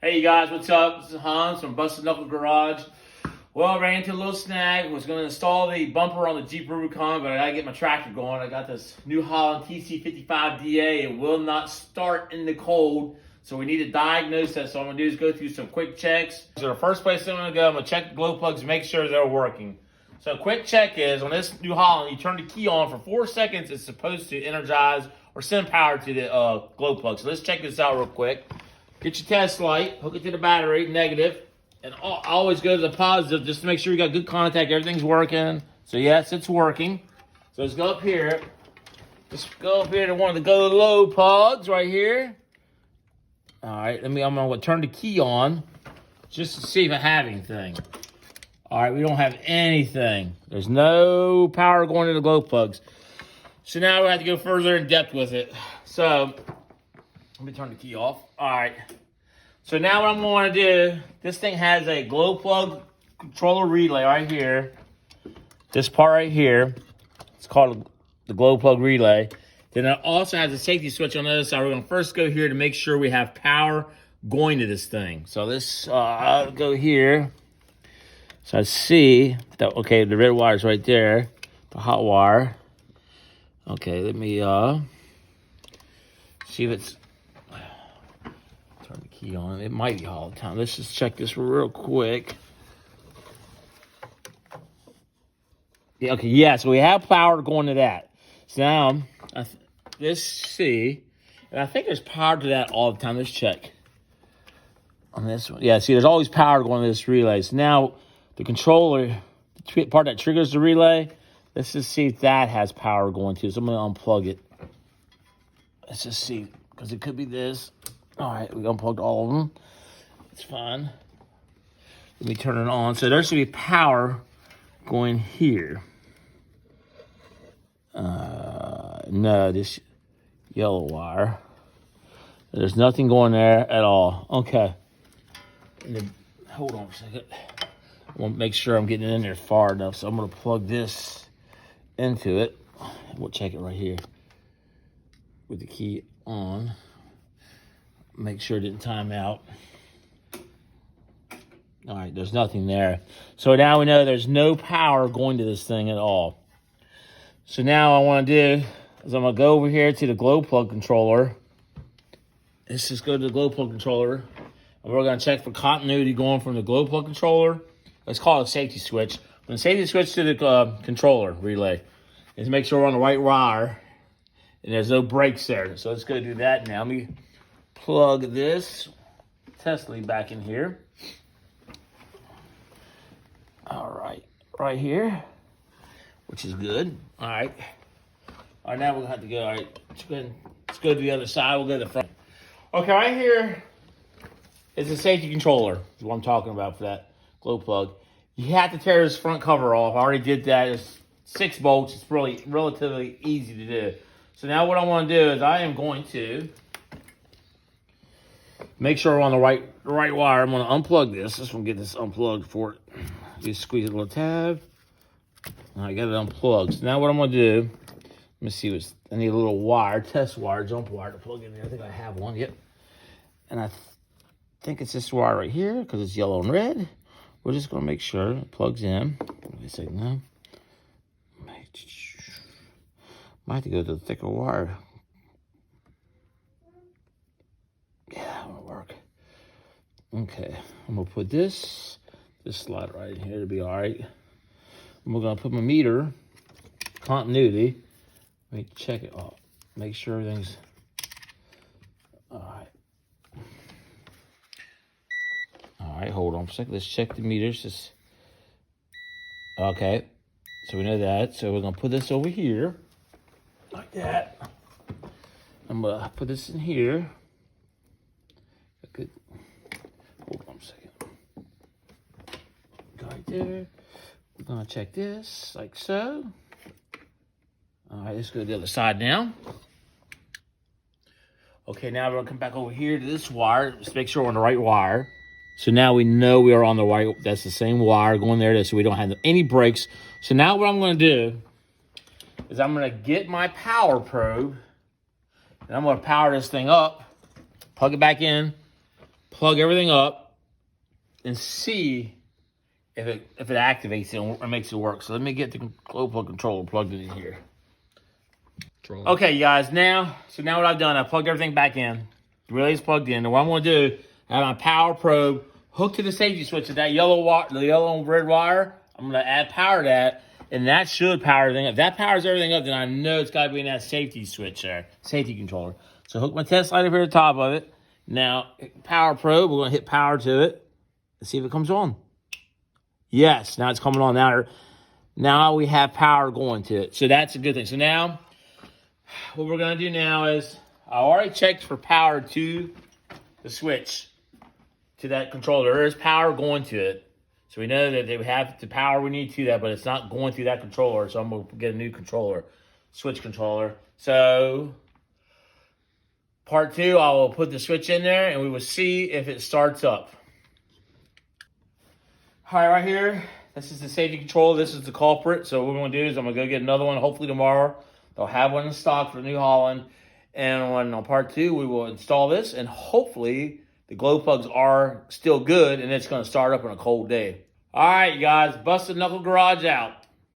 Hey you guys, what's up? This is Hans from Busted Knuckle Garage. Well, I ran into a little snag. Was going to install the bumper on the Jeep Rubicon, but I got to get my tractor going. I got this New Holland TC55DA. It will not start in the cold, so we need to diagnose that. So what I'm going to do is go through some quick checks. So the first place I'm going to go, I'm going to check the glow plugs and make sure they're working. So a quick check is, on this New Holland, you turn the key on for 4 seconds. It's supposed to energize or send power to the glow plug. So let's check this out real quick. Get your test light, hook it to the battery, negative, and always go to the positive just to make sure you got good contact, everything's working. So yes, it's working. So let's go up here. Let's go up here to one of the go low plugs right here. All right, I'm gonna turn the key on just to see if I have anything. All right, we don't have anything. There's no power going to the glow plugs. So now we have to go further in depth with it. So let me turn the key off. All right. So now what I'm going to do, this thing has a glow plug controller relay right here. This part right here, it's called the glow plug relay. Then it also has a safety switch on the other side. We're going to first go here to make sure we have power going to this thing. So let's I'll go here. So I see that, okay, the red wire is right there, the hot wire. Okay, let me see if it's, turn the key on. It might be all the time. Let's just check this real quick. Yeah, okay, yeah, so we have power going to that. So now, let's see. And I think there's power to that all the time. Let's check on this one. Yeah, see, there's always power going to this relay. So now, the controller, the part that triggers the relay, let's just see if that has power going to. So I'm going to unplug it. Let's just see, because it could be this. All right, we unplugged all of them. It's fine. Let me turn it on. So there should be power going here. No, this yellow wire. There's nothing going there at all. Okay. Hold on a second. I want to make sure I'm getting in there far enough. So I'm going to plug this into it. We'll check it right here with the key on. Make sure it didn't time out. All right, there's nothing there. So now we know there's no power going to this thing at all. So now what I want to do is I'm going to go over here to the glow plug controller. Let's just go to the glow plug controller. And we're going to check for continuity going from the glow plug controller. Let's call it a safety switch. When the safety switch to the controller relay is make sure we're on the right wire and there's no breaks there. So let's go do that now. Let me plug this test lead back in here. All right, right here, which is good. All right, now we're gonna have to go. All right, let's go to the other side. We'll go to the front. Okay, right here is the safety controller. Is what I'm talking about for that glow plug. You have to tear this front cover off. I already did that. It's 6 bolts. It's really relatively easy to do. So now what I want to do is I am going to make sure we're on the right wire. I'm going to unplug this. Just want to get this unplugged for it. Just squeeze a little tab. I got it unplugged. So now what I'm going to do, let me see what's, I need a little wire, test wire, jump wire to plug in there. I think I have one. Yep. And I think it's this wire right here because it's yellow and red. We're just going to make sure it plugs in. Wait a second now. Might have to go to the thicker wire. Yeah, that won't work. Okay, I'm going to put this slide right in here to be all right. And we're going to put my meter, continuity. Let me check it out. Make sure everything's all right. All right, hold on for a second. Let's check the meters. Okay, so we know that. So we're going to put this over here, like that. I'm going to put this in here. Good. Hold on a second. Go right there. We're going to check this, like so. All right, let's go to the other side now. Okay, now we're going to come back over here to this wire. Just make sure we're on the right wire. So now we know we are on the right, that's the same wire going there so we don't have any breaks. So now what I'm going to do is I'm going to get my power probe and I'm going to power this thing up, plug it back in, plug everything up and see if it activates it or makes it work. So let me get the glow plug controller plugged in here. Okay, you guys, now what I've done, I plugged everything back in. The relay's plugged in. And what I'm going to do, I have my power probe hooked to the safety switch of that the yellow and red wire. I'm going to add power to that, and that should power everything up. If that powers everything up, then I know it's got to be in that safety switch there, safety controller. So hook my test light up here at the top of it. Now, power probe, we're going to hit power to it and see if it comes on. Yes, now it's coming on. Now we have power going to it. So that's a good thing. So now, what we're going to do now is, I already checked for power to the switch, to that controller. There is power going to it. So we know that they have the power we need to that, but it's not going through that controller. So I'm going to get a new controller, switch controller. So part 2, I will put the switch in there and we will see if it starts up. All right, right here, this is the safety controller. This is the culprit. So what we're going to do is I'm going to go get another one, hopefully tomorrow. They'll have one in stock for the New Holland. And on part 2, we will install this, and hopefully the glow plugs are still good, and it's going to start up on a cold day. All right, you guys, Busted Knuckle Garage out.